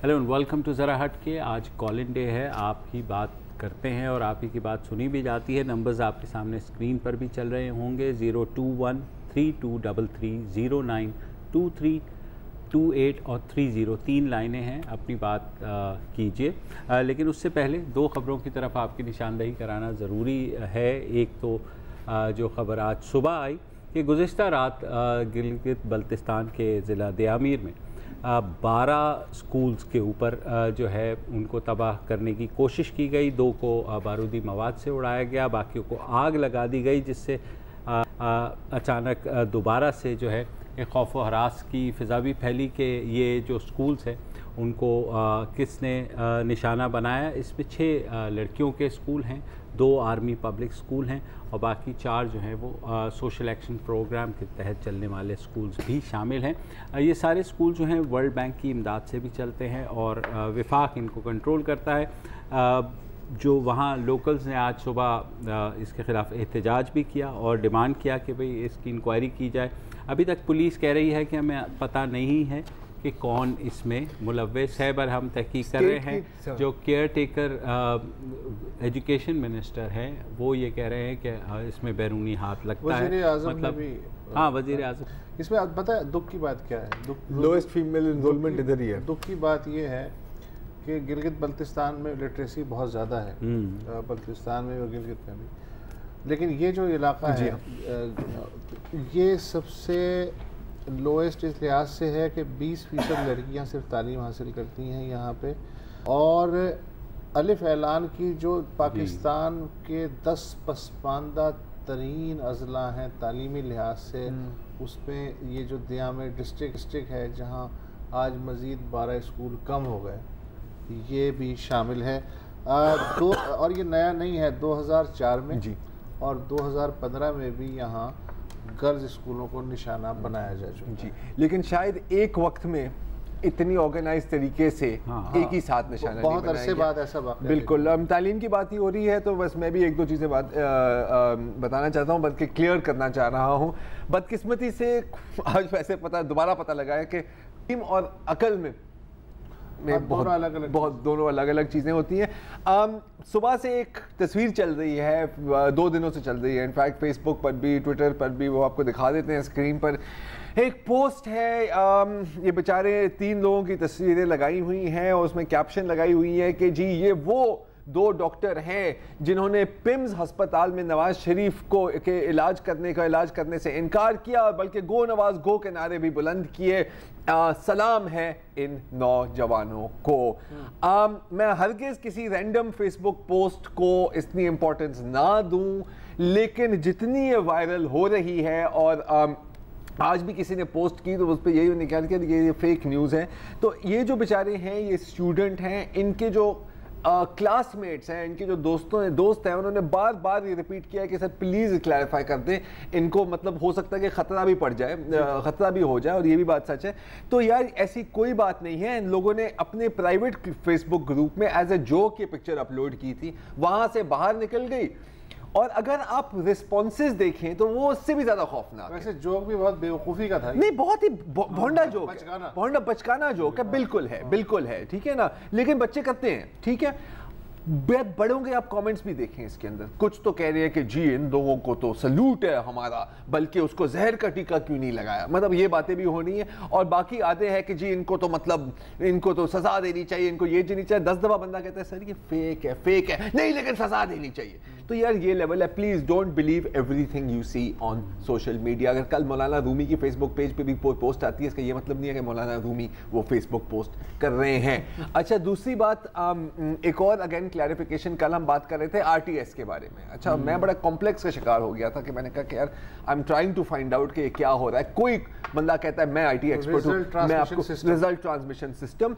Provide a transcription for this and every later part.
Hello and welcome to ज़रा हट के। आज कॉल इन डे है, आपकी बात करते हैं और आप ही की बात सुनी भी जाती है। नंबर्स आपके सामने स्क्रीन पर भी चल रहे होंगे। 0213233092328 और 30, 3 लाइनें हैं, अपनी बात कीजिए। लेकिन उससे पहले दो ख़बरों की तरफ आपकी निशानदही कराना ज़रूरी है। एक तो जो ख़बर आज सुबह आई कि गुज़िश्ता रात गिलगित बल्तिस्तान के ज़िला दियामीर में 12 स्कूल्स के ऊपर जो है उनको तबाह करने की कोशिश की गई। 2 को बारूदी मवाद से उड़ाया गया, बाकियों को आग लगा दी गई, जिससे अचानक दोबारा से जो है एक खौफ व हरास की फ़िज़ा भी फैली कि ये जो स्कूल्स हैं उनको किसने निशाना बनाया। इसमें 6 लड़कियों के स्कूल हैं, 2 आर्मी पब्लिक स्कूल हैं और बाकी 4 जो हैं वो सोशल एक्शन प्रोग्राम के तहत चलने वाले स्कूल्स भी शामिल हैं। ये सारे स्कूल जो हैं वर्ल्ड बैंक की इमदाद से भी चलते हैं और विफाक इनको कंट्रोल करता है। जो वहाँ लोकल्स ने आज सुबह इसके ख़िलाफ़ एहतजाज भी किया और डिमांड किया कि भाई इसकी इंक्वायरी की जाए। अभी तक पुलिस कह रही है कि हमें पता नहीं है कि कौन इसमें मुलव्वस है, पर हम तहकीक कर रहे हैं। जो केयर टेकर एजुकेशन मिनिस्टर हैं वो ये कह रहे हैं कि इसमें बैरूनी हाथ लगता है। मतलब हाँ, वज़ीर आज़म। इसमें पता है दुख की बात क्या है? लोएस्ट फीमेल इन्वॉल्वमेंट इधर ही है। दुख की बात ये है कि गिलगित बल्तिस्तान में लिटरेसी बहुत ज़्यादा है, बल्तिस्तान में और गिलगित में भी। लेकिन ये जो इलाका है ये सबसे लोएस्ट इस लिहाज से है कि 20% लड़कियां सिर्फ तालीम हासिल करती हैं यहाँ पे। और अलिफ ऐलान की जो पाकिस्तान के 10 पसमानदा तरीन अजला हैं तालीमी लिहाज से, उसमें ये जो दिया में डिस्ट्रिक्ट है जहाँ आज मज़ीद 12 स्कूल कम हो गए, ये भी शामिल है। और ये नया नहीं है, 2004 में जी और 2015 में भी यहाँ गर्ल्स स्कूलों को निशाना बनाया जा चुका जी। लेकिन शायद एक वक्त में इतनी ऑर्गेनाइज तरीके से एक ही साथ निशाना बहुत अरसे बाद ऐसा वाक़या। बिल्कुल। तालीम की बात ही हो रही है तो बस मैं भी 1-2 चीज़ें बताना चाहता हूँ, बल्कि क्लियर करना चाह रहा हूँ। बदकिस्मती से आज वैसे दोबारा पता लगा है कि टीम और अकल में दोनों अलग अलग चीज़ें होती हैं। सुबह से एक तस्वीर चल रही है, 2 दिनों से चल रही है। इनफैक्ट फेसबुक पर भी, ट्विटर पर भी, वो आपको दिखा देते हैं स्क्रीन पर। एक पोस्ट है, ये बेचारे 3 लोगों की तस्वीरें लगाई हुई हैं और उसमें कैप्शन लगाई हुई है कि जी ये वो 2 डॉक्टर हैं जिन्होंने पिम्स अस्पताल में नवाज शरीफ को के इलाज करने से इनकार किया, बल्कि गो नवाज गो के नारे भी बुलंद किए। सलाम है इन नौजवानों को। मैं हरगिज़ किसी रैंडम फेसबुक पोस्ट को इतनी इम्पोर्टेंस ना दूं, लेकिन जितनी ये वायरल हो रही है और आज भी किसी ने पोस्ट की तो उस पर यही निकाल के ये फेक न्यूज़ है। तो ये जो बेचारे हैं, ये स्टूडेंट हैं, इनके जो क्लासमेट्स हैं, इनके जो दोस्त हैं, उन्होंने बार बार ये रिपीट किया कि सर प्लीज़ क्लैरिफाई कर दें इनको, मतलब हो सकता है कि ख़तरा भी पड़ जाए, ख़तरा भी हो जाए, और ये भी बात सच है। तो यार ऐसी कोई बात नहीं है। इन लोगों ने अपने प्राइवेट फेसबुक ग्रुप में एज ए जोक ये पिक्चर अपलोड की थी, वहाँ से बाहर निकल गई। और अगर आप रिस्पॉन्सेज देखें तो वो उससे भी ज्यादा खौफनाक। वैसे जोक भी बहुत बेवकूफ़ी का था, नहीं बहुत ही भोंडा जोक, बचकाना जोक है। बिल्कुल है, ठीक है ना, लेकिन बच्चे करते हैं, ठीक है। बड़ों के आप कमेंट्स भी देखें इसके अंदर, कुछ तो कह रहे हैं कि जी इन लोगों को तो सल्यूट है हमारा, बल्कि उसको जहर का टीका क्यों नहीं लगाया, मतलब ये बातें भी होनी है। और बाकी आते हैं कि जी इनको तो मतलब इनको तो सजा देनी चाहिए, इनको ये देनी चाहिए। 10 दफ़ा बंदा कहता है सर ये फेक है, नहीं लेकिन सजा देनी चाहिए। तो यार ये लेवल है। Please don't believe everything you see on social media. अगर कल मौलाना रूमी की फेसबुक पेज पे भी पोस्ट आती है, इसका ये मतलब नहीं है कि मौलाना रूमी वो फेसबुक पोस्ट कर रहे हैं। अच्छा, दूसरी बात, एक और अगेन क्लैरिफिकेशन, कल हम बात कर रहे थे आरटीएस के बारे में। अच्छा, मैं बड़ा कॉम्प्लेक्स का शिकार हो गया था कि मैंने कहा कि यार I am trying to find out कि क्या हो रहा है। कोई बंदा कहता है मैं आईटी एक्सपर्ट हूँ, मैं आपको रिजल्ट ट्रांसमिशन सिस्टम,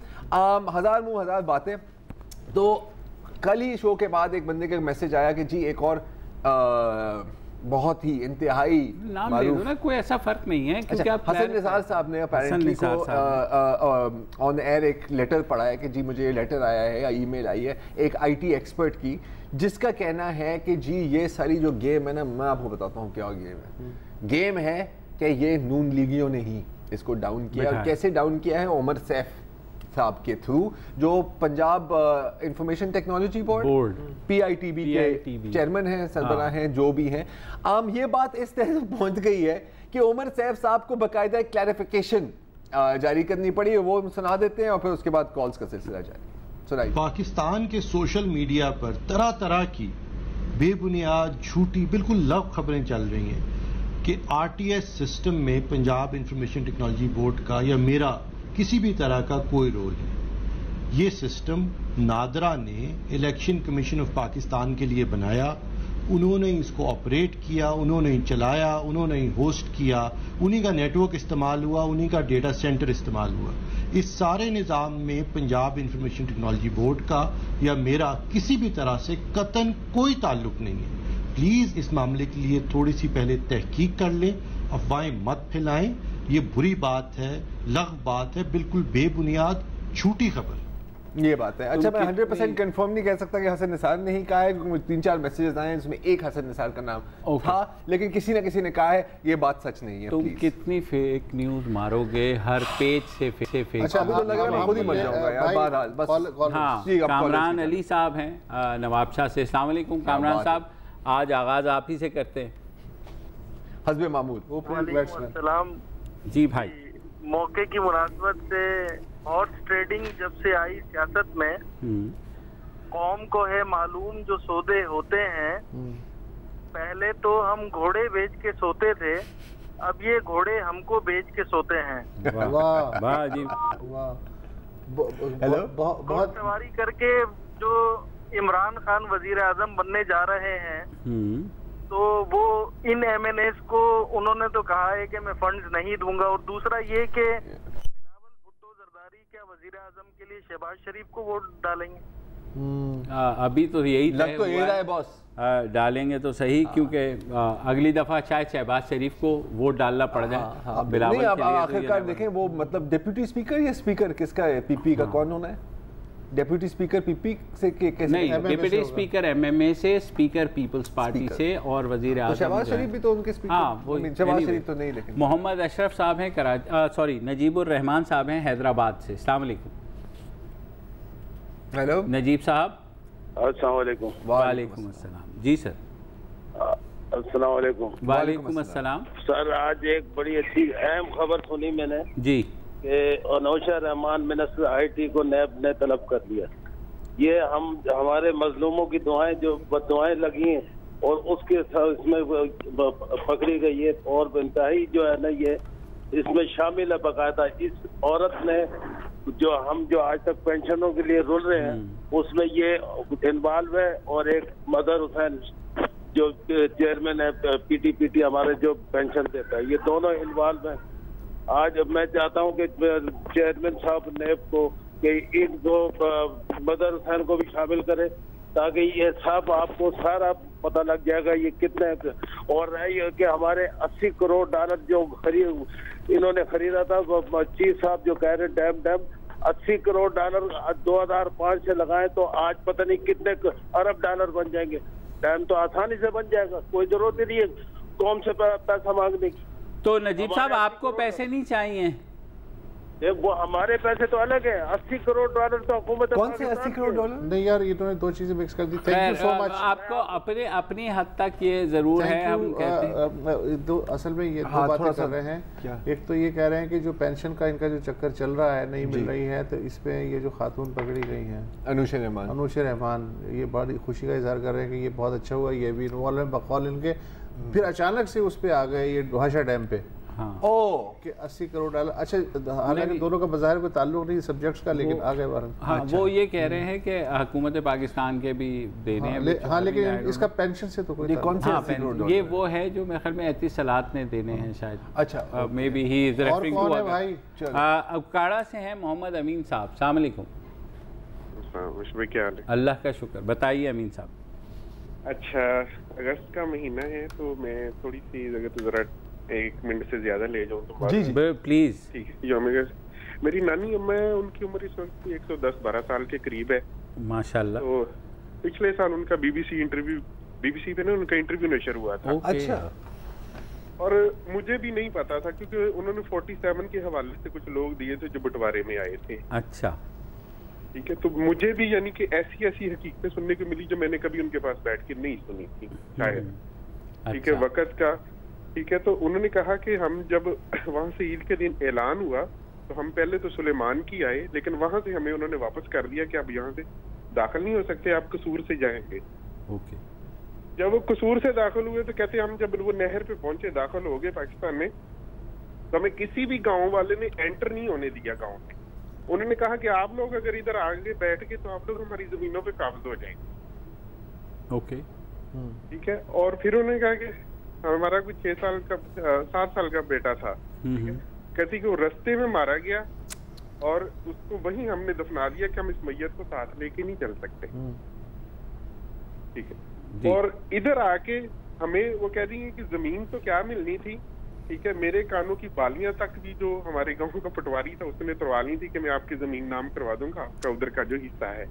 हज़ार मुँह हज़ार बातें। तो कल ही शो के बाद एक बंदे का मैसेज आया कि जी एक और बहुत ही इंतहाई नाम ले दो ना, कोई ऐसा फर्क नहीं है क्योंकि आप हसन निसार साहब ने अपेरेंटली को ऑन एयर एक लेटर पढ़ा है कि जी मुझे ये लेटर आया है या ईमेल आई है एक आईटी एक्सपर्ट की, जिसका कहना है कि जी ये सारी जो गेम है ना, मैं आपको बताता हूँ क्या गेम है। गेम है कि ये नून लीगियों ने ही इसको डाउन किया, और कैसे डाउन किया है, उमर सैफ साहब के थ्रू, जो Punjab information technology board PITB के चेयरमैन हैं, सरबराह हैं, जो भी हैं। ये बात इस तरह से पहुंच गई है कि उमर सैफ साहब को बाकायदा एक क्लैरिफिकेशन जारी करनी पड़ी, वो सुना देते हैं और फिर उसके बाद कॉल्स का सिलसिला जारी सुनाइए। पाकिस्तान के सोशल मीडिया पर तरह तरह की बेबुनियाद, झूठी, बिल्कुल लव खबरें चल रही हैं कि RTS सिस्टम में पंजाब इंफॉर्मेशन टेक्नोलॉजी बोर्ड का या मेरा किसी भी तरह का कोई रोल है। ये सिस्टम नादरा ने इलेक्शन कमीशन ऑफ पाकिस्तान के लिए बनाया, उन्होंने इसको ऑपरेट किया, उन्होंने ही चलाया, उन्होंने ही होस्ट किया, उन्हीं का नेटवर्क इस्तेमाल हुआ, उन्हीं का डेटा सेंटर इस्तेमाल हुआ। इस सारे निज़ाम में पंजाब इंफॉर्मेशन टेक्नोलॉजी बोर्ड का या मेरा किसी भी तरह से कतन कोई ताल्लुक नहीं है। प्लीज इस मामले के लिए थोड़ी सी पहले तहकीक कर लें, अफवाहें मत फैलाएं। ये बुरी बात है, लग़ बात है, बिल्कुल बेबुनियाद झूठी खबर। ये बात है। अच्छा, मैं 100% कंफर्म नहीं कह सकता कि हसन निसार ने ही कहा है, क्योंकि 3-4 मैसेजेस आए हैं जिसमें एक हसन निसार का नाम था, लेकिन किसी ना किसी ने कहा है ये बात सच नहीं है। तुम कितनी फेक न्यूज मारोगे हर पेज से फेक। अच्छा, अभी तो लग रहा है मैं खुद ही मर जाऊंगा यार। बहरहाल बस हाँ, कामरान अली साहब हैं नवाबशाह से। अस्सलाम वालेकुम कामरान साहब, आज आगाज आप ही से करते हैं। हस्बे मामूल। सलाम जी भाई। मौके की मुनासबत से हॉर्स ट्रेडिंग जब से आई सियासत में, कौम को है मालूम जो सौदे होते हैं। पहले तो हम घोड़े बेच के सोते थे, अब ये घोड़े हमको बेच के सोते हैं। वाह वाह जी, हेलो। बहुत सवारी करके जो इमरान खान वजीर आजम बनने जा रहे हैं, तो वो इन MNAs को उन्होंने तो कहा है कि मैं फंड्स नहीं दूंगा, और दूसरा ये कि बिलावल भुट्टो जरदारी क्या वजीर आजम के लिए शहबाज शरीफ को वोट डालेंगे? अभी तो यही लग तो ये रहा है बॉस, डालेंगे तो सही, क्योंकि अगली दफा शायद शहबाज शरीफ को वोट डालना पड़ जाए। बिलावल नहीं, अब आखिरकार देखें वो मतलब डिप्टी स्पीकर या स्पीकर किसका है, PP का कौन होना है? डेप्यूटी स्पीकर PP से कैसे? नहीं, डिप्टी स्पीकर MMA से, स्पीकर पीपल्स पार्टी से, और वजीर आज़म शहबाज शरीफ भी तो उनके स्पीकर। हाँ, वो शहबाज शरीफ तो नहीं, लेकिन मोहम्मद अशरफ साहब हैं सॉरी नजीबुर रहमान साहब हैं हैदराबाद से। अस्सलाम वालेकुम। हेलो नजीब साहब। अस्सलाम वालेकुम। वालेकुम अस्सलाम। जी सर। अस्सलाम वालेकुम। वालेकुम अस्सलाम। सर, आज एक बड़ी अच्छी अहम खबर सुनी मैंने जी कि अनौशा रहमान मिनिस्टर IT को नैब ने तलब कर लिया। ये हमारे मजलूमों की दुआएं जो बददुआएं लगी हैं और उसके इसमें पकड़ी गई है, और इंतहाई जो है ना ये इसमें शामिल है बाकायदा। इस औरत ने जो आज तक पेंशनों के लिए रुल रहे हैं उसमें ये इन्वॉल्व है, और एक मदर हुसैन जो चेयरमैन है PTPT हमारे जो पेंशन देता है, ये दोनों इन्वॉल्व हैं। आज मैं चाहता हूं कि चेयरमैन साहब नैब को कि इन दो मदर हुसैन को भी शामिल करें, ताकि ये सब आपको सारा पता लग जाएगा ये कितने। और है कि हमारे 80 करोड़ डॉलर जो इन्होंने खरीदा था, चीफ साहब जो कह रहे डैम 80 करोड़ डॉलर 2005 से लगाए तो आज पता नहीं कितने अरब डॉलर बन जाएंगे। डैम तो आसानी से बन जाएगा, कोई जरूरत नहीं है कौम से पैसा मांगने की। तो नजीब साहब, आपको पैसे नहीं चाहिए? वो हमारे पैसे तो अलग है। 80 करोड़ डॉलर तो हुकूमत। कौन से 80 करोड़ डॉलर? नहीं यार, ये तो दो चीजें मिक्स कर दी। Thank you so much. आपको अपनी हद तक ये जरूर है, हम कहते हैं। दो असल में ये दो बातें कर रहे हैं। एक तो ये कह रहे हैं कि जो पेंशन का इनका जो चक्कर चल रहा है नहीं मिल रही है, तो इस पे ये जो खातून पकड़ी गई हैं अनुशा रहमान, ये बड़ी खुशी का इजहार कर रहे हैं कि ये बहुत अच्छा हुआ, ये भी इन्वॉल्व है बकौल इनके। फिर अचानक से उस पे आ गए ये भाषा डैम पे। हाँ। कि 80 करोड़ डॉलर। अच्छा, हालांकि दोनों का बाजार कोई ताल्लुक नहीं सब्जेक्ट्स का, लेकिन आगे बार। हाँ, अच्छा। वो ये कह रहे हैं कि हुकूमत पाकिस्तान के भी देने हैं। हाँ, लेकिन इसका पेंशन से तो कोई कौन से ये वो है जो मेरे ख्याल में एहतिसालात ने देने हैं शायद। अच्छा, maybe he is referring to भाई। अबकाड़ा से हैं मोहम्मद अमीन साहब। अस्सलाम वालेकुम। क्या हाल है? अल्लाह का शुक्र। बताइए अमीन साहब। अच्छा, अगस्त का महीना है तो मैं थोड़ी सी जगह तो जरा 1 मिनट से ज्यादा ले जाऊँ तो जी प्लीज। ठीक है। जो मेरी नानी अम्मा है, उनकी उम्र इस वक्त 110-12 साल के करीब है माशाल्लाह। तो पिछले साल उनका BBC पे ना उनका इंटरव्यू नशर हुआ था। अच्छा। और मुझे भी नहीं पता था क्योंकि उन्होंने 47 के हवाले से कुछ लोग दिए थे जो बंटवारे में आए थे। अच्छा, ठीक है, तो मुझे भी यानी कि ऐसी ऐसी हकीकतें सुनने को मिली जो मैंने कभी उनके पास बैठ के नहीं सुनी थी शायद। ठीक है, वक़्त का। ठीक है, तो उन्होंने कहा कि हम जब वहाँ से ईद के दिन ऐलान हुआ तो हम पहले तो सुलेमान की आए, लेकिन वहाँ से हमें उन्होंने वापस कर दिया कि आप यहाँ से दाखिल नहीं हो सकते, आप कसूर से जाएंगे। ओके। जब वो कसूर से दाखिल हुए तो कहते हम जब वो नहर पे पहुंचे, दाखिल हो गए पाकिस्तान में, तो हमें किसी भी गांव वाले ने एंटर नहीं होने दिया गांव में। उन्होंने कहा कि आप लोग अगर इधर आगे बैठ गए तो आप लोग हमारी जमीनों पे काबिज हो जाएंगे। ओके। ठीक है, और फिर उन्होंने कहा कि हमारा कुछ 7 साल का बेटा था, कहती कि वो रास्ते में मारा गया और उसको वहीं हमने दफना दिया कि हम इस मैयत को साथ लेके नहीं चल सकते। ठीक है, और इधर आके हमें वो कह देंगे कि जमीन तो क्या मिलनी थी। ठीक है, मेरे कानों की बालियां तक भी जो हमारे गांव का पटवारी था उसने तोड़वा ली थी कि मैं आपकी जमीन नाम करवा दूंगा, आपका उधर का जो हिस्सा है।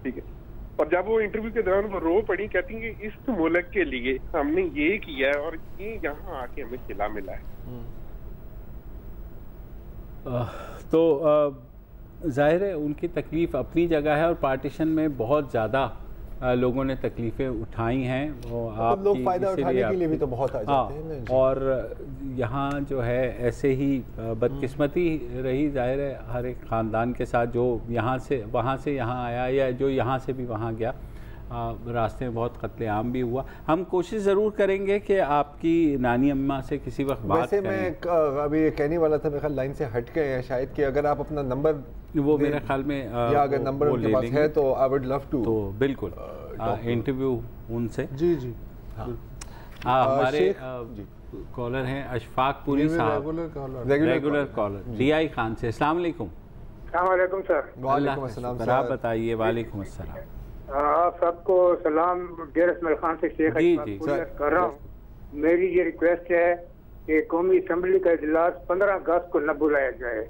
ठीक है, और जब वो इंटरव्यू के दौरान वो रो पड़ी, कहती है कि इस मुल्क के लिए हमने ये किया है और ये यहाँ आके हमें सिला मिला है। तो जाहिर है उनकी तकलीफ़ अपनी जगह है और पार्टीशन में बहुत ज़्यादा लोगों ने तकलीफ़ें उठाई हैं और आप लोग फ़ायदा उठाने के लिए भी तो बहुत आ जाते हैं ना। और यहाँ जो है ऐसे ही बदकिस्मती रही जाहिर है हर एक ख़ानदान के साथ, जो यहाँ से वहाँ से यहाँ आया या जो यहाँ से भी वहाँ गया। रास्ते में बहुत कत्लेआम भी हुआ। हम कोशिश ज़रूर करेंगे कि आपकी नानी अम्मा से किसी वक्त बात करें। वैसे मैं अभी कहने वाला था, मेरे ख्याल लाइन से हट गए हैं शायद, कि अगर आप अपना नंबर वो मेरे ख्याल में या अगर नंबर उनके पास है तो आई वुड लव टू। तो बिल्कुल इंटरव्यू उनसे। जी जी। हमारे कॉलर हैं अशफाक पुरी साहब, रेगुलर कॉलर DI खान से। अस्सलाम वालेकुम। वालेकुम सर। वालेकुम अस्सलाम सर। आप बताइए। वालेकुम अस्सलाम। आप सबको सलाम। डेर इसमाइल खान से शेख कर रहा हूँ। मेरी ये रिक्वेस्ट है कि कौमी असम्बली का इजलास 15 अगस्त को न बुलाया जाए,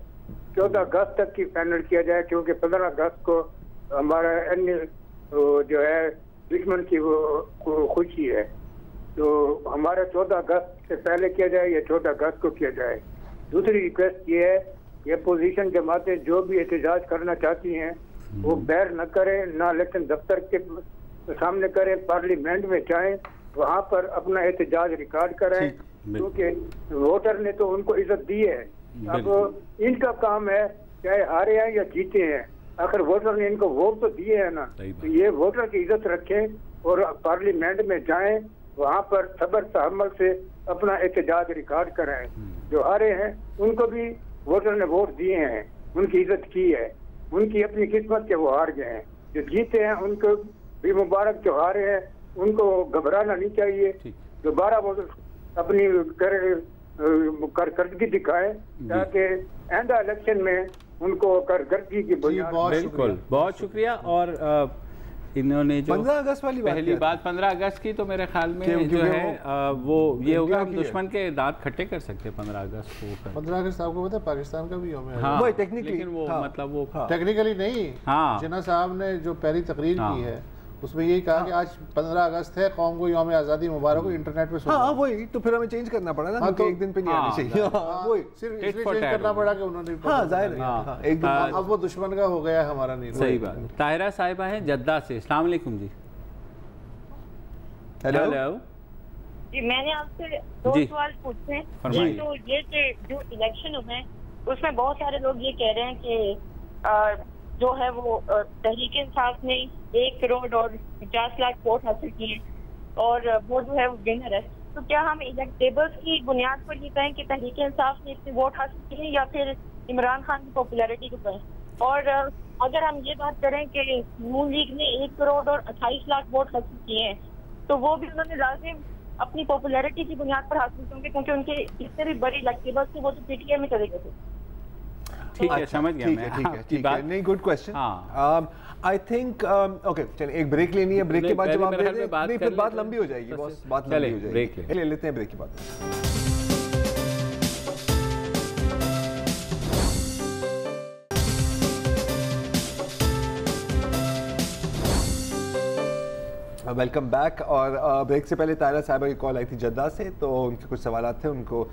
14 अगस्त तक की फाइनल किया जाए, क्योंकि 15 अगस्त को हमारा अन्य जो है दुश्मन की वो खुशी है। तो हमारा 14 अगस्त से पहले किया जाए या 14 अगस्त को किया जाए। दूसरी रिक्वेस्ट ये है कि अपोजिशन जमातें जो भी एहतजाज करना चाहती हैं वो बैर न करें, ना इलेक्शन दफ्तर के सामने करें, पार्लियामेंट में जाएं, वहाँ पर अपना एहतजाज रिकॉर्ड करें, क्योंकि वोटर ने तो उनको इज्जत दी है। अब इनका काम है चाहे हारे हैं या जीते हैं, आखिर वोटर ने इनको वोट तो दिए है ना, तो ये वोटर की इज्जत रखें और पार्लियामेंट में जाएं, वहाँ पर सब्र तहम्मुल से अपना एहतजाज रिकॉर्ड करें। जो हारे हैं उनको भी वोटर ने वोट दिए हैं, उनकी इज्जत की है, उनकी अपनी किस्मत के वो हार गए हैं। जो जीते हैं उनको भी मुबारक, जो हारे हैं उनको घबराना नहीं चाहिए। दोबारा वो अपनी कारकर्दगी दिखाएं ताकि आइंदा इलेक्शन में उनको कारकर्दगी की बुनियाद। बिल्कुल, बहुत शुक्रिया। और इन्होंने जो 15 अगस्त वाली पहली बात 15 अगस्त की, तो मेरे ख्याल में जो है वो ये होगा, हम दुश्मन के दांत खट्टे कर सकते हैं 15 अगस्त को। 15 अगस्त आपको पता है पाकिस्तान का भी है। हाँ, वो टेक्निकली, लेकिन वो मतलब वो टेक्निकली नहीं। हाँ, जिन्ना साहब ने जो पहली तकरीर की है उसमें यही कहा कि आज 15 अगस्त है, कौम को यौम आज़ादी मुबारक हो, इंटरनेट पे सुना। हाँ वही तो फिर हमें चेंज करना पड़ा ना, तो एक दिन पे नहीं आनी चाहिए। वही सिर्फ इसलिए चेंज करना पड़ा कि उन्होंने जाहिर है एक दिन अब वो दुश्मन का हो गया हमारा नहीं। सही बात। ताहिरा साहिबा है जद्दा से। अस्सलाम वालेकुम जी। हेलो जी, मैंने आपसे 2 सवाल पूछे हैं। तो ये कि जो इलेक्शन हुए हैं उसमें बहुत सारे लोग ये कह रहे हैं कि जो है वो तहरीक इंसाफ ने 1 करोड़ और 50 लाख वोट हासिल किए और वो जो है वो विनर है। तो क्या हम इलेक्टेबल्स की बुनियाद पर ये कहें कि तहरीक इंसाफ ने इतने वोट हासिल किए या फिर इमरान खान की पॉपुलैरिटी को कहें? और अगर हम ये बात करें कि नून लीग ने 1 करोड़ और 28 लाख वोट हासिल किए हैं, तो वो भी उन्होंने लाजिम अपनी पॉपुलैरिटी की बुनियाद पर हासिल होंगे, क्योंकि उनके जितने भी बड़ी इलेक्टेबल्स थे वो तो PTI में चले गए थे। ठीक है, समझ गया मैं। ठीक है, नहीं, good question. I think okay, चलिए एक ब्रेक लेनी है, ब्रेक के बाद जवाब दे दें, नहीं फिर बात लंबी हो जाएगी बॉस, बात लंबी हो जाएगी। ब्रेक ले लेते हैं, ब्रेक के बाद। Welcome back. और ब्रेक से पहले तायरा साहिबा की कॉल आई थी जद्दा से, तो उनके कुछ सवाल थे, उनको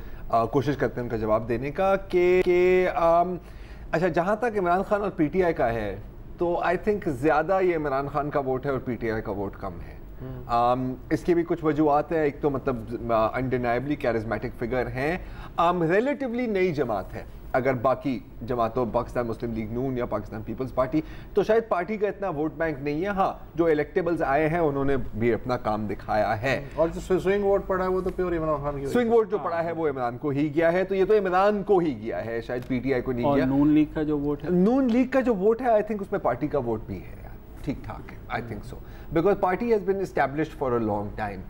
कोशिश करते हैं उनका जवाब देने का कि अच्छा, जहाँ तक इमरान खान और पीटीआई का है तो आई थिंक ज़्यादा ये इमरान खान का वोट है और पीटीआई का वोट कम है। इसकी भी कुछ वजूहत है। एक तो मतलब अनडिनाइबली कैरिज्मेटिक फिगर हैं, रिलेटिवली नई जमात है। अगर बाकी जमातों, पाकिस्तान मुस्लिम लीग नून या पाकिस्तान पीपल्स पार्टी, तो शायद पार्टी का इतना वोट बैंक नहीं है। हाँ, जो इलेक्टेबल्स आए हैं उन्होंने भी अपना काम दिखाया है। और जो स्विंग वोट पड़ा है वो तो प्योर इमरान खान की, स्विंग वोट जो पड़ा है वो इमरान को ही गया है, तो ये तो इमरान को ही गया है, शायद पीटीआई को नहीं गया। नून लीग का जो वोट है, नून लीग का जो वोट है, आई थिंक उसमें पार्टी का वोट भी है, ठीक ठाक है, I think so, because party has been established for a long time.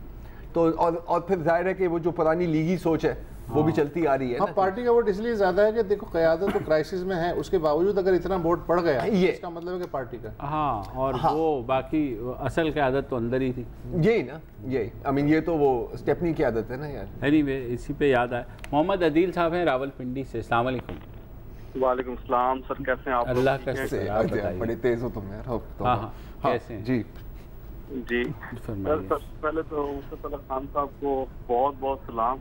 तो और फिर जाहिर है कि वो जो पुरानी लीगी सोच है वो भी चलती आ रही है। हाँ, पार्टी का वोट इसलिए ज्यादा है कि देखो क़यादत तो क्राइसिस में है, उसके बावजूद अगर इतना वोट पड़ गया ये इसका मतलब है कि पार्टी का। हाँ, और वो बाकी असल क़यादत तो अंदर ही थी, यही ना, यही आई मीन ये तो वो स्टेपनी की आदत है ना यार। एनीवे, इसी पे याद आया, मोहम्मद अदील साहब हैं रावलपिंडी से। अस्सलाम वालेकुम। वालेकुम सलाम सर, कैसे हैं आप? अल्लाह का शुक्र, आप बताइए। बड़े तेज हो तुम यार। हाँ, कैसे हैं? जी जी सर, सबसे पहले तो मुस्तफा खान साहब को बहुत बहुत सलाम।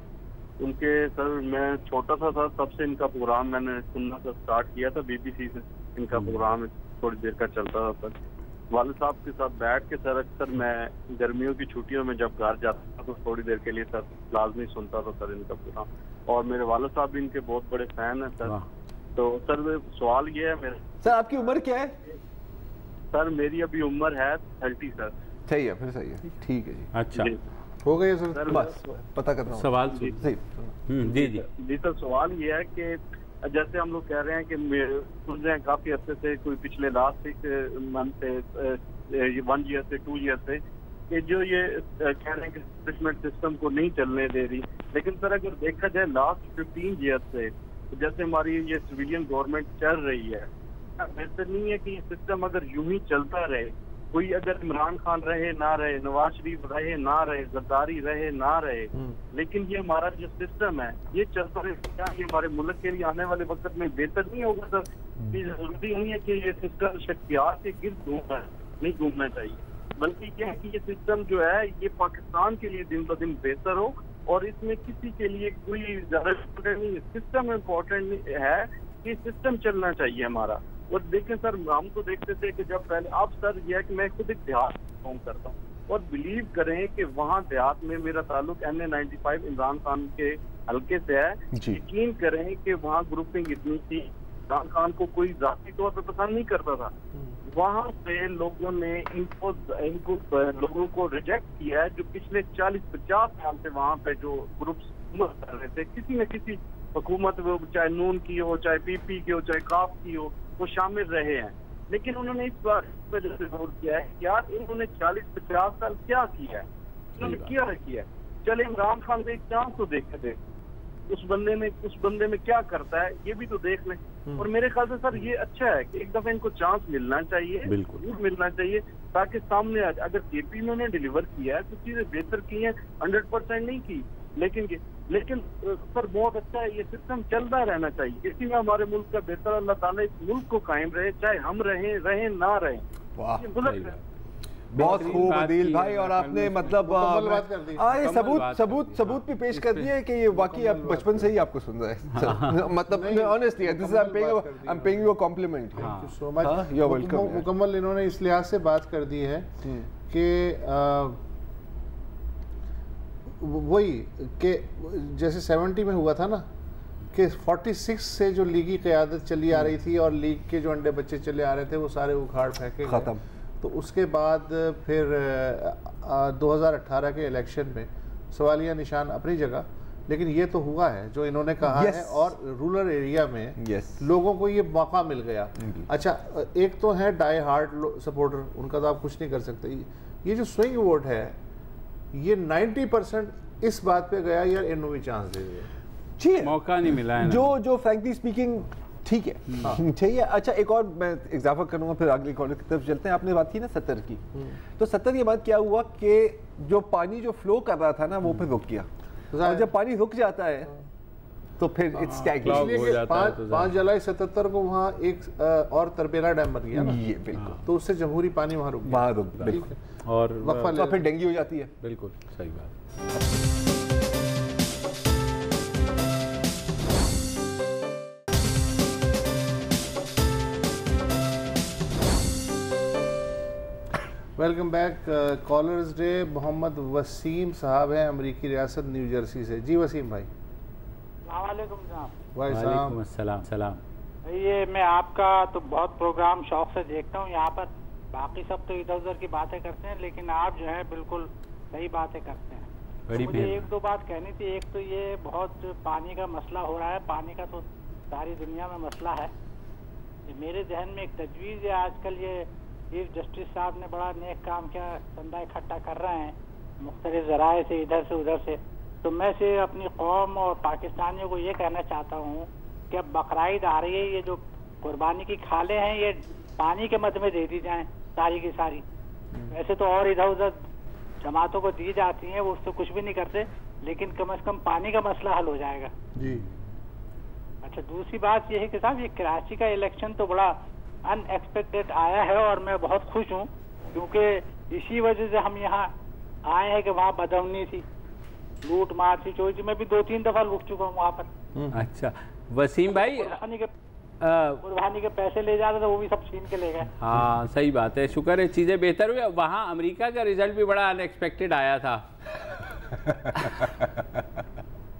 उनके सर मैं छोटा सा था तब से इनका प्रोग्राम मैंने सुनना सा स्टार्ट किया था, बीबीसी से इनका प्रोग्राम थोड़ी देर का चलता था सर। वालिद साहब के साथ बैठ के सर अक्सर मैं गर्मियों की छुट्टियों में जब घर जाता था तो थोड़ी देर के लिए सर लाजमी सुनता था सर इनका प्रोग्राम, और मेरे वालिद साहब भी इनके बहुत बड़े फैन हैं सर। तो सर सवाल ये है मेरा, सर आपकी उम्र क्या है? सर मेरी अभी उम्र है 30 सर। सही है, फिर सही है, ठीक है जी। अच्छा, हो गए सर, बस पता करना सवाल जी जी सर, सवाल ये है कि जैसे हम लोग कह रहे हैं कि सुन रहे हैं काफी हफ्ते से, कोई पिछले लास्ट 6 मंथ से 1 ईयर से 2 ईयर से, कि जो ये कह रहे हैं कि रिप्लेसमेंट सिस्टम को नहीं चलने दे रही, लेकिन सर अगर देखा जाए लास्ट 15 ईयर से जैसे हमारी ये सिविलियन गवर्नमेंट चल रही है, बेहतर नहीं है कि ये सिस्टम अगर यूं ही चलता रहे, कोई अगर इमरान खान रहे ना रहे, नवाज शरीफ रहे ना रहे, जरदारी रहे ना रहे, लेकिन ये हमारा जो सिस्टम है ये चलता रहे, क्या ये हमारे मुल्क के लिए आने वाले वक्त में बेहतर नहीं होगा सर? जरूरी नहीं है कि ये सिस्टम शख्सियात के गिर्द नहीं घूमना चाहिए, बल्कि क्या है कि ये सिस्टम जो है ये पाकिस्तान के लिए दिन ब दिन बेहतर हो, और इसमें किसी के लिए कोई ज्यादा इम्पोर्टेंट नहीं है, सिस्टम इम्पोर्टेंट है कि सिस्टम चलना चाहिए हमारा। और देखें सर, हम तो देखते थे कि जब पहले, अब सर यह है कि मैं खुद एक देहात काम करता हूँ और बिलीव करें कि वहाँ देहात में मेरा ताल्लुक NA95 इमरान खान के हल्के से है। यकीन करें कि वहाँ ग्रुपिंग इतनी थी, इमरान खान को कोई जाती तौर पर पसंद नहीं करता था, वहाँ से लोगों ने इनको लोगों को रिजेक्ट किया है, जो पिछले 40-50 साल से वहाँ पे जो ग्रुप्स कर रहे थे, किसी न किसी हुकूमत, वो चाहे नून की हो, चाहे PP की हो, चाहे काफ की हो, वो शामिल रहे हैं। लेकिन उन्होंने इस बार वजह से जोर किया है, यार इन्होंने 40-50 साल क्या किया है, उन्होंने क्या किया है, चले इमरान खान से एक चांस तो देखते थे, उस बंदे में क्या करता है ये भी तो देख लें। और मेरे ख्याल से सर ये अच्छा है कि एक दफा इनको चांस मिलना चाहिए, बिल्कुल मिलना चाहिए, ताकि सामने आ जाए। अगर KP में उन्होंने डिलीवर किया है तो चीजें बेहतर की हैं, 100% नहीं की, लेकिन सर बहुत अच्छा है, ये सिस्टम चलता रहना चाहिए, इसी में हमारे मुल्क का बेहतर, अल्लाह ताला इस मुल्क को कायम रहे, चाहे हम रहें ना रहें। बहुत खूब अदील भाई, और आपने मतलब सबूत भी पेश कर दिए कि ये वाकई आप बचपन से ही आपको सुन रहे हैं। मतलब honestly this I am paying you a compliment. Thank you so much, you are welcome. मुकम्मल इन्होंने इस लिहाज से बात कर दी है कि वही कि जैसे 70 में हुआ था ना कि 46 से जो लीगी क़यादत चली आ रही थी और लीग के जो अंडे बच्चे चले आ रहे थे वो सारे उखाड़ फेंके ख़त्म। तो उसके बाद फिर 2018 के इलेक्शन में सवालिया निशान अपनी जगह, लेकिन ये तो हुआ है जो इन्होंने कहा है, और रूरल एरिया में लोगों को ये मौका मिल गया। अच्छा, एक तो है डाई हार्ड सपोर्टर, उनका तो आप कुछ नहीं कर सकते। ये जो स्विंग वोट है ये 90% इस बात पे गया यार इन्हों भी चांस दे दिया, ठीक है, मौका नहीं मिला है जो फ्रैंकली स्पीकिंग ठीक है, ठीक है। अच्छा, एक और मैं इजाफा करूंगा, फिर अगली कॉलेज की तरफ चलते हैं। आपने बात की ना 70 की, तो 70 के बाद क्या हुआ कि जो पानी जो फ्लो कर रहा था ना वो फिर रुक गया, और जब पानी रुक जाता है तो फिर इट्स टैगी हो जाता है। 5 जुलाई 77 को वहाँ एक और तरबेला डैम बन गया ना, ये बिल्कुल, तो उससे जमहूरी पानी वहाँ रुक गया और वक्फा फिर डेंगू हो जाती है। बिल्कुल सही बात। Welcome back. Callers day Mohammad Wasim साहब हैं अमेरिकी रियासत न्यू जर्सी से। जी वसीम भाई। वालेकुम अस्सलाम। सलाम। ये मैं आपका तो बहुत प्रोग्राम शौक से देखता हूँ यहाँ पर, बाकी सब तो इधर उधर की बातें करते हैं, लेकिन आप जो है बिल्कुल सही बातें करते हैं। तो मुझे एक दो बात कहनी थी। एक तो ये बहुत पानी का मसला हो रहा है, पानी का तो सारी दुनिया में मसला है। मेरे जहन में एक तजवीज़ है, आजकल ये चीफ जस्टिस साहब ने बड़ा नेक काम किया, चंदा इकट्ठा कर रहे हैं मुख्तलिफ ज़राए से, इधर से उधर से। तो मैं से अपनी कौम और पाकिस्तानियों को ये कहना चाहता हूँ कि अब बकरीद आ रही है, ये जो कुर्बानी की खालें हैं ये पानी के मद में दे दी जाएं सारी की सारी। वैसे तो और इधर उधर जमातों को दी जाती हैं, वो उससे कुछ भी नहीं करते, लेकिन कम से कम पानी का मसला हल हो जाएगा जी। अच्छा, दूसरी बात ये है कि साहब ये कराची का इलेक्शन तो बड़ा अनएक्सपेक्टेड आया है और मैं बहुत खुश हूँ, क्योंकि इसी वजह से हम यहाँ आए हैं कि वहाँ बदअमनी थी, लूट मार थी, चोरी थी। मैं भी 2-3 दफा लुट चुका हूँ वहाँ पर। अच्छा वसीम भाई, कुर्बानी के पैसे ले जाते थे, वो भी सब छीन के ले गए। हाँ सही बात है, शुक्र है चीजें बेहतर हुई। वहाँ अमेरिका का रिजल्ट भी बड़ा अनएक्सपेक्टेड आया था।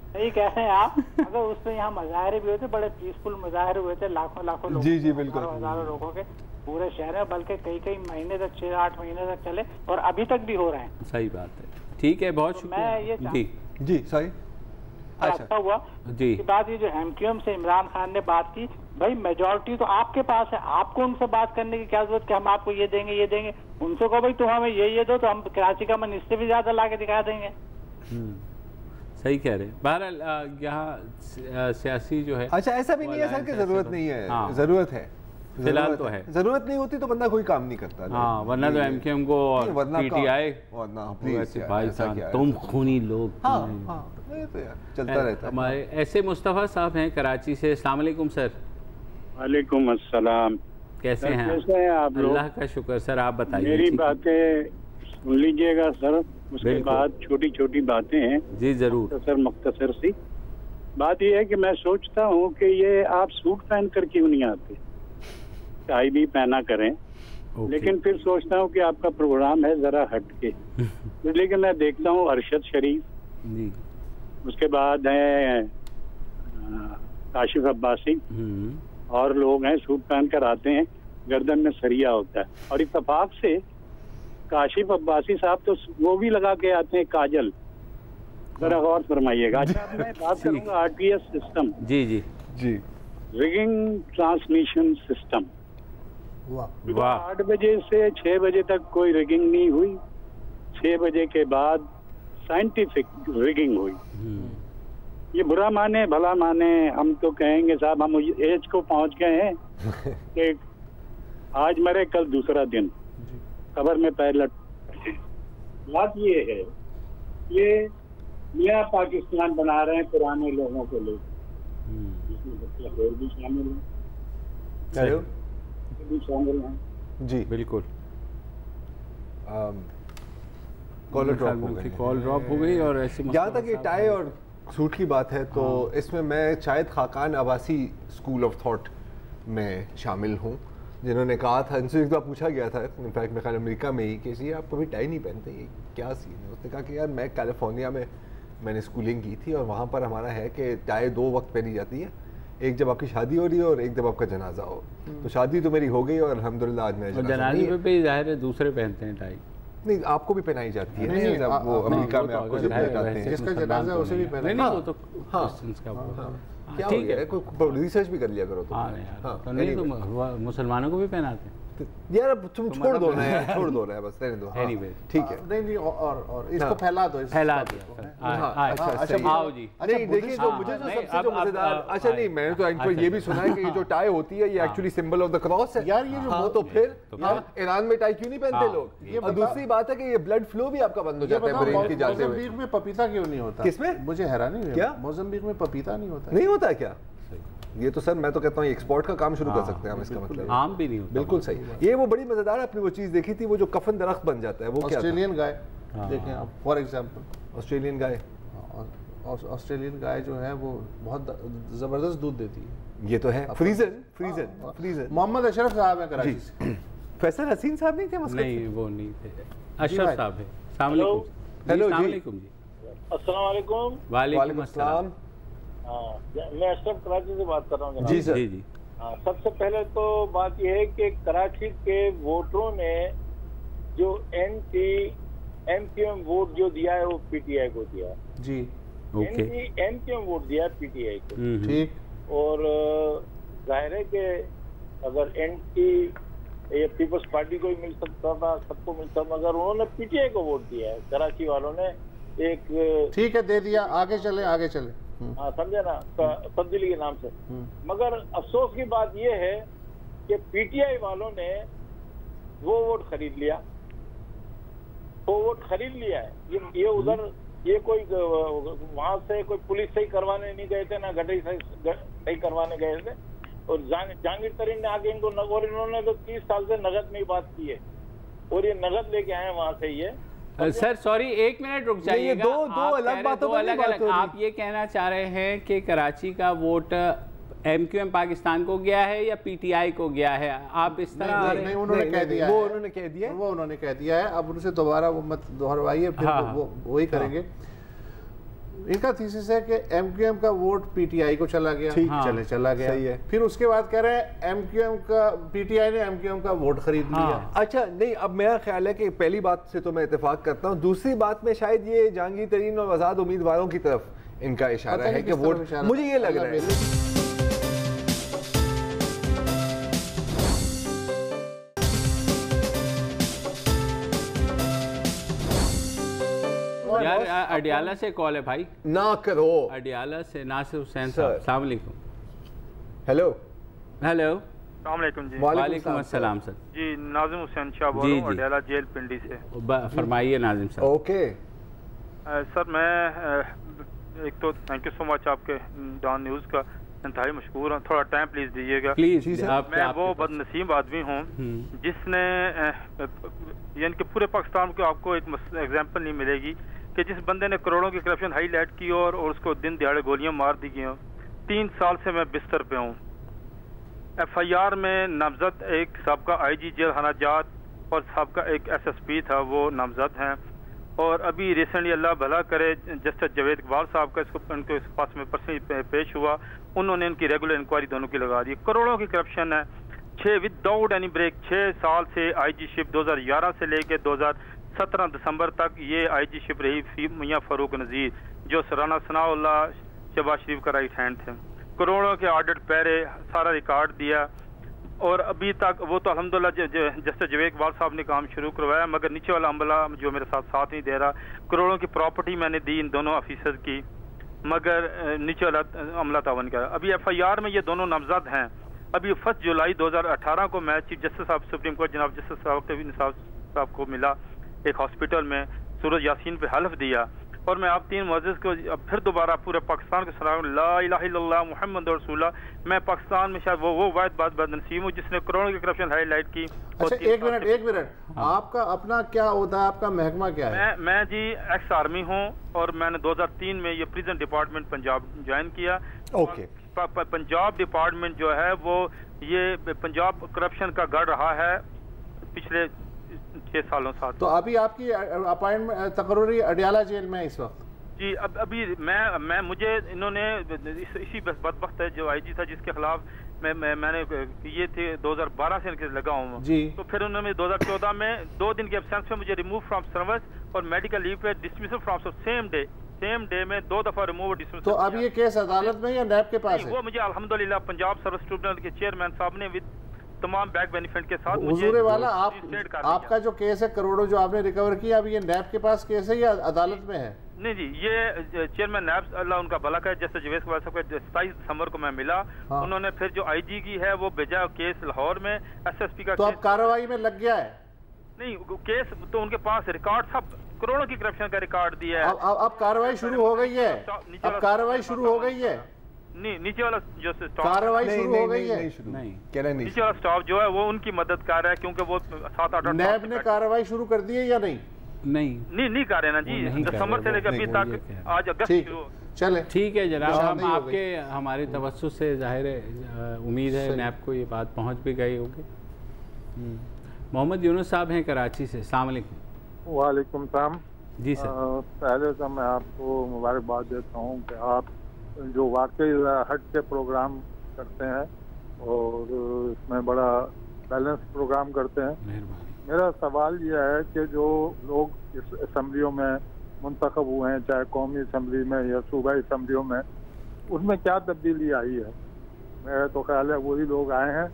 सही कह रहे हैं आप। अगर उसमें यहाँ मुजाहरे भी हुए थे, बड़े पीसफुल मुजाहरे हुए थे, लाखों लोग, जी बिल्कुल, हजारों लोगों के पूरे शहर में, बल्कि कई महीने तक 6-8 महीने तक चले और अभी तक भी हो रहे हैं। सही बात है, ठीक है, बहुत शुक्रिया। मैं ये जी सही अच्छा हुआ जी की बात, ये जो MQM से इमरान खान ने बात की, भाई मेजॉरिटी तो आपके पास है, आपको उनसे बात करने की क्या जरूरत कि हम आपको ये देंगे। उनसे कहो भाई तुम हमें ये दो, तो हम कराची का मन इससे भी ज्यादा ला के दिखा देंगे। सही कह रहे हैं। बहरहाल यहाँ सियासी जो है, अच्छा ऐसा भी नहीं है सर कि जरूरत नहीं है। हाँ, जरूरत है, फिलहाल तो है। जरूरत नहीं होती तो बंदा कोई काम नहीं करता। हाँ, वरना तो MQM को और PTI भाई तुम खूनी लोग। तो यार चलता रहता है। हमारे ऐसे मुस्तफ़ा साहब हैं कराची से। अस्सलाम वालेकुम सर। वालेकुम अस्सलाम। कैसे हैं आप? अल्लाह का शुक्र सर, आप बताइए। मेरी बातें सुन लीजिएगा सर, उसके बाद छोटी छोटी बातें हैं। जी जरूर सर। मुख्तसर सी बात यह है कि मैं सोचता हूँ कि ये आप सूट पहन कर क्यों नहीं आते, टाई भी पहना करें। लेकिन फिर सोचता हूँ कि आपका प्रोग्राम है जरा हट के, लेकिन मैं देखता हूँ अरशद शरीफ जी, उसके बाद है काशिफ अब्बासी और लोग हैं, सूट पहन कर आते हैं, गर्दन में सरिया होता है। और इत्तेफाक से काशिफ अब्बासी साहब तो वो भी लगा के आते हैं काजल, जरा गौर फरमाइएगा। अच्छा मैं बात करूँगा RTS सिस्टम। जी, रिगिंग ट्रांसमिशन सिस्टम। वाह। 8 बजे से 6 बजे तक कोई रिगिंग नहीं हुई, 6 बजे के बाद साइंटिफिक रिगिंग हुई। ये बुरा माने भला माने, हम तो कहेंगे साहब हम एज को पहुंच गए हैं कि आज मरे कल दूसरा दिन, खबर में पहले। बात ये है, ये नया पाकिस्तान बना रहे हैं पुराने लोगों को लेकर, जिसमें और भी शामिल हैं, जी बिल्कुल। कॉल ड्रॉप हो गई। और ऐसे जहाँ तक ये टाई और सूट की बात है तो इसमें मैं शायद खाकान आवासी स्कूल ऑफ थॉट में शामिल हूँ, जिन्होंने कहा था, इनसे एक बार पूछा गया था इनफैक्ट मेरे ख्याल अमेरिका में ही कि जी आप कभी टाई नहीं पहनते, ये क्या सीन है। उसने कहा कि यार मैं कैलिफोर्निया में मैंने स्कूलिंग की थी और वहाँ पर हमारा है कि टाई 2 वक्त पहनी जाती है, एक जब आपकी शादी हो रही है और एक जब आपका जनाजा हो। तो शादी तो मेरी हो गई और अल्हम्दुलिल्लाह आज मेरा जनाजे पे भी जाहिर है दूसरे पहनते हैं टाई। नहीं, आपको भी पहनाई जाती है। नहीं, जब वो अमेरिका में आपको जब पहनाते हैं, जिसका जनाजा उसे भी पहनाते हैं। नहीं वो तो क्या ठीक है, कोई रिसर्च भी कर लिया करो। तो नहीं तो मुसलमानों को भी पहनाते हैं। यार तुम छोड़ दो ना यार, छोड़ दो ना बस, रहने दो। एनीवे ठीक है, नहीं और इसको फैला दो, फैला दिया। अच्छा आओ जी। नहीं देखिए, जो मुझे जो सबसे जो मजेदार, अच्छा नहीं, मैंने तो इनको ये भी सुना है कि ये जो टाई होती है ये actually symbol of the cross है यार। ये जो तो फिर ईरान में टाई क्यों नहीं पहनते लोग? और दूसरी बात है कि ये ब्लड फ्लो भी आपका बंद हो जाता है ब्रेन की जाते हुए। मोज़म्बिक में पपीता क्यों नहीं होता? किसमें? मुझे हैरानी हुई, क्या मोज़म्बिक में पपीता नहीं होता? नहीं होता क्या? ये तो सर मैं तो कहता हूँ एक्सपोर्ट का काम शुरू कर सकते हैं हम, इसका मतलब आम भी नहीं होता। बिल्कुल सही। ये वो बड़ी मजेदार आपने वो चीज देखी थी, वो जो कफन दरख्त बन जाता है, वो क्या? ऑस्ट्रेलियन गाय देखें आप, for example Australian guy. Australian guy जो है वो बहुत जबरदस्त दूध देती है। ये तो है। फ्रीजन मोहम्मद अशरफ साहब है कराची से। फैसल हसीन साहब नहीं थे मस्कत? नहीं वो नहीं थे, अशरफ साहब है। अस्सलाम वालेकुम। हेलो अस्सलाम जी। वालेकुम जी। अस्सलाम वालेकुम। वालेकुम अस्सलाम। मैं अशरफ कराची से बात कर रहा हूँ। जी सर। जी जी। सबसे पहले तो बात यह है कि कराची के वोटरों ने जो MQM वोट जो दिया है वो PTI को दिया जी। MQM वोट दिया है PTI को, ठीक। और जाहिर है कि अगर ये पीपल्स पार्टी को ही मिल सकता था, सबको मिल सकता, मगर उन्होंने PTI को वोट दिया है कराची वालों ने। एक ठीक है, दे दिया, आगे चले। हाँ समझे ना, तब्दीली के नाम से। मगर अफसोस की बात यह है कि PTI वालों ने वो वोट खरीद लिया, है। ये उधर ये कोई वहां से कोई पुलिस से ही करवाने नहीं गए थे, ना गड्ढे सही करवाने गए थे, और जहांगीर तरीन ने आगे इनको, और इन्होंने तो 30 साल से नगद में ही बात की है, और ये नगद लेके आए वहां से। ये सर सॉरी, 1 मिनट रुक जाइएगा। दो अलग बातों पर अलग। आप ये कहना चाह रहे हैं कि कराची का वोट MQM पाकिस्तान को गया है या PTI को गया है? आप इस तरह नहीं, उन्होंने कह दिया है। वो उन्होंने कह दिया है। अब उनसे दोबारा वो मत दोहराइए, फिर वो वही करेंगे। इनका थीसिस है कि MQM का वोट PTI को चला गया, चला गया, सही है। फिर उसके बाद कह रहे हैं PTI ने MQM का वोट खरीद लिया। अच्छा नहीं, अब मेरा ख्याल है कि पहली बात से तो मैं इत्तेफाक करता हूँ, दूसरी बात में शायद ये जहांगीर तरीन और आजाद उम्मीदवारों की तरफ इनका इशारा है कि वोट, मुझे ये लग रहा है। यार अडियाला से कॉल है भाई, ना करो। अडियाला से नासिर हुसैन साहब। अस्सलाम वालेकुम। हेलो अस्सलाम वालेकुम जी। वालेकुम अस्सलाम सर। जी नाजिम हुसैन शाह बोल रहा हूँ अडियाला जेल पिंडी से। फरमाइए नाजिम साहब। ओके सर, मैं एक तो थैंक यू सो मच आपके डॉन न्यूज़ का, इंतहाई मशहूर हूँ। थोड़ा टाइम प्लीज दीजिएगा प्लीज। मैं वो बदनसीब आदमी हूँ जिसने यानी कि पूरे पाकिस्तान को आपको एक एग्जांपल नहीं मिलेगी कि जिस बंदे ने करोड़ों की करप्शन हाईलाइट की और उसको दिन दिहाड़े गोलियां मार दी गई हों। 3 साल से मैं बिस्तर पे हूँ। FIR में नामजद एक सबका IG जेल हनाजात और सबका एक SSP था, वो नामजद हैं। और अभी रिसेंटली अल्लाह भला करे जस्टिस जावेद इकबाल साहब का उनके इस पास में पर्सनली पेश हुआ, उन्होंने इनकी रेगुलर इंक्वायरी दोनों की लगा दी। करोड़ों की करप्शन है। 6 विदाउट एनी ब्रेक 6 साल से IG शिप 2011 से लेके 2017 दिसंबर तक ये IG शिप रही मियां फारूक नज़ीर, जो राना सनाउल्लाह शहबाज शरीफ का राइट हैंड थे। करोड़ों के ऑडिट पैरे, सारा रिकॉर्ड दिया, और अभी तक वो तो अल्हम्दुलिल्लाह जस्टिस जावेद इकबाल साहब ने काम शुरू करवाया, मगर नीचे वाला अमला जो मेरे साथ नहीं दे रहा। करोड़ों की प्रॉपर्टी मैंने दी इन दोनों ऑफिसर की, मगर नीचे वाला अमला तावन का। अभी FIR में ये दोनों नामजद हैं। अभी 1 जुलाई 2018 को मैं चीफ जस्टिस साहब सुप्रीम कोर्ट जनाब जस्टिस साहब को मिला एक हॉस्पिटल में, सूरज यासीन पे हल्फ दिया, और मैं आप 3 मुअज़्ज़िज़ को अब फिर दोबारा पूरे पाकिस्तान को सुना, ला इलाहा इल्लल्लाह मुहम्मद रसूलुल्लाह। मैं पाकिस्तान में शायद वो वाहिद बात बदनसीब हूँ जिसने करोड़ों की करप्शन हाईलाइट की। अच्छा एक मिनट आपका अपना क्या होता है, आपका महकमा क्या है? मैं जी एक्स आर्मी हूँ, और मैंने 2003 में ये प्रिजन डिपार्टमेंट पंजाब ज्वाइन किया। ओके। पंजाब डिपार्टमेंट जो है वो ये पंजाब करप्शन का गढ़ रहा है पिछले 6 सालों साथ। तो अभी आपकी अपॉइंटमेंट तकर्री अडियाला जेल में इस वक्त? जी अभी मैं मुझे इन्होंने इसी बदबख्त है जो IG था जिसके खिलाफ मैंने ये थे 2012 से इनके लगा हूँ जी। तो फिर उन्होंने 2014 में 2 दिन के एब्सेंस में मुझे रिमूव फ्रॉम सर्विस और मेडिकल लीव पे डिसमिसल फ्रॉम सेम डे में 2 दफा रिमूव डिसमिसल। तो अब ये केस अदालत में या नैब के पास है? वो मुझे अल्हम्दुलिल्लाह पंजाब सर्विस ट्रिब्यूनल के चेयरमैन साहब ने विद तमाम बैक बेनिफिट के साथ। हुजूर वाला आपका जो केस है करोड़ों जो आपने रिकवर किया, अब ये नैब के पास केस है या अदालत में है? नहीं जी, ये चेयरमैन नैब अल्लाह उनका भला करे, जैसे जवेद कुमार साहब को 27 दिसंबर को मैं मिला, हाँ। उन्होंने फिर जो आईजी की है वो भेजा केस लाहौर में, एसएसपी का तो अब कार्रवाई में लग गया है? नहीं, केस तो उनके पास रिकॉर्ड सब करोड़ों की करप्शन का रिकॉर्ड दिया है। अब कार्रवाई शुरू हो गई है, अब कार्रवाई शुरू हो गई है। नहीं, नीचे वाला जो कार्रवाई शुरू हो गई है, नहीं नीचे वाला स्टाफ जो है वो उनकी मदद कर रहा है, क्योंकि वो 7-8 नैब ने कार्रवाई शुरू कर दी है या नहीं? नहीं कर रहे ना जी, दिसंबर से लेकर अभी तक आज अगस्त चले। ठीक है जनाब, हम आपके हमारे तवज्जुह से जाहिर है उम्मीद है नैब को ये बात पहुंच भी गई होगी। मोहम्मद यूनुस साहब हैं कराची से, अस्सलाम वालेकुम। वालेकुम सलाम जी सर। पहले तो मैं आपको मुबारकबाद देता हूँ कि आप जो वाकई हट के प्रोग्राम करते हैं और इसमें बड़ा बैलेंस प्रोग्राम करते हैं। मेरा सवाल यह है कि जो लोग इस असम्बलियों में मुंतखब हुए हैं, चाहे कौमी असम्बली में या सूबाई असम्बलियों में, उसमें क्या तब्दीली आई है? मेरा तो ख्याल है वही लोग आए हैं,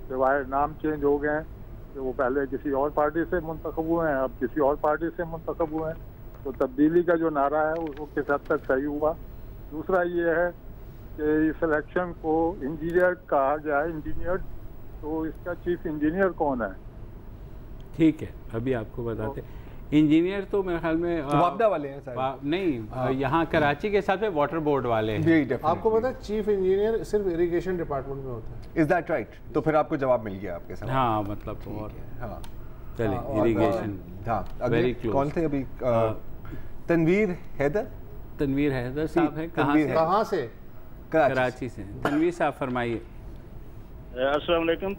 सिवाय नाम चेंज हो गए हैं कि वो पहले किसी और पार्टी से मुंतखब हुए हैं, अब किसी और पार्टी से मुंतखब हुए हैं। तो तब्दीली का जो नारा है वो किस हद तक सही हुआ? दूसरा ये है कि इस इलेक्शन को इंजीनियर कहा गया है, इंजीनियर, तो इसका चीफ इंजीनियर कौन है? ठीक है, अभी आपको बताते। इंजीनियर तो मेरे ख्याल में वापडा वाले हैं नहीं, यहाँ कराची के साथ में वाटर बोर्ड वाले हैं। आपको पता है चीफ इंजीनियर सिर्फ इरिगेशन डिपार्टमेंट में होता है। Is that right? तो फिर आपको जवाब मिल गया आपके साथ। हाँ, मतलब और हाँ चलिए, इरिगेशन वेरी क्लोज। कौन थे अभी? तनवीर हैदर साहब हैं। कहाँ से? कराची से। तनवीर साहब फरमाइए। अस्सलाम वालेकुम,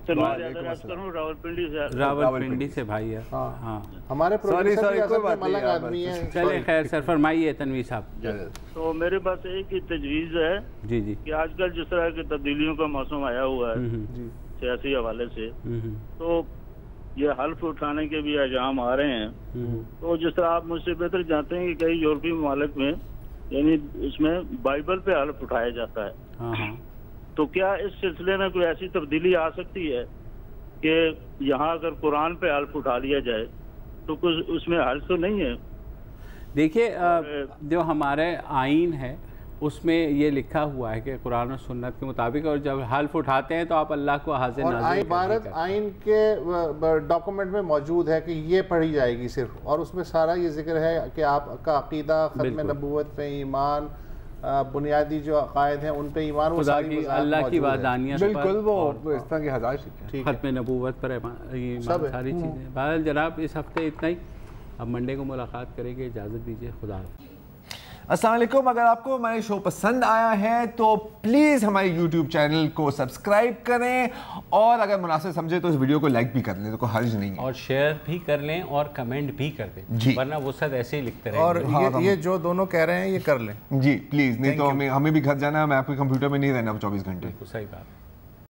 रावलपिंडी से भाई है। हाँ, हमारे प्रोफेसर आदमी है। चले खैर सर, फरमाइए तनवीर साहब। तो मेरे पास एक ही तजवीज़ है जी कि आजकल जिस तरह की तब्दीलियों का मौसम आया हुआ है सियासी हवाले से, तो ये हल्फ उठाने के भी इल्जाम आ रहे हैं। तो जिस तरह आप मुझसे बेहतर जानते हैं कि कई यूरोपीय ममालिक में यानी इसमें बाइबल पे हल्फ उठाया जाता है। तो क्या इस सिलसिले में कोई ऐसी तब्दीली आ सकती है कि यहाँ अगर कुरान पे हल्फ उठा लिया जाए तो कुछ उसमें हर्ज तो नहीं है? देखिए, जो हमारे आइन है उसमें ये लिखा हुआ है कि कुरान और सुन्नत के मुताबिक, और जब हल्फ उठाते हैं तो आप अल्लाह को हाजिर नाज़िर भारत आइन के डॉक्यूमेंट में मौजूद है कि ये पढ़ी जाएगी सिर्फ, और उसमें सारा ये जिक्र है कि आपका अकीदा, खत्म नबूवत पे ईमान, बुनियादी जो अकायद हैं उन पे ईमान, वो सारी अल्लाह की वादानियत, बिल्कुल वो इस तरह की हज़ार खत्म नबूवत पर ईमान, सारी चीज़ें। बहरहाल जनाब, इस हफ्ते इतना ही। अब मंडे को मुलाकात करेंगे, इजाज़त दीजिए, खुदा। अस्सलाम वालेकुम। अगर आपको हमारे शो पसंद आया है तो प्लीज़ हमारे YouTube चैनल को सब्सक्राइब करें, और अगर मुनासिब समझे तो इस वीडियो को लाइक भी कर लें, तो कोई हर्ज नहीं है, और शेयर भी कर लें और कमेंट भी कर दें, वरना वो सब ऐसे ही लिखते रहें। और ये जो दोनों कह रहे हैं ये कर लें जी प्लीज़, नहीं तो हमें भी घर जाना है, मैं आपके कंप्यूटर में नहीं रहना 24 घंटे। सही बात।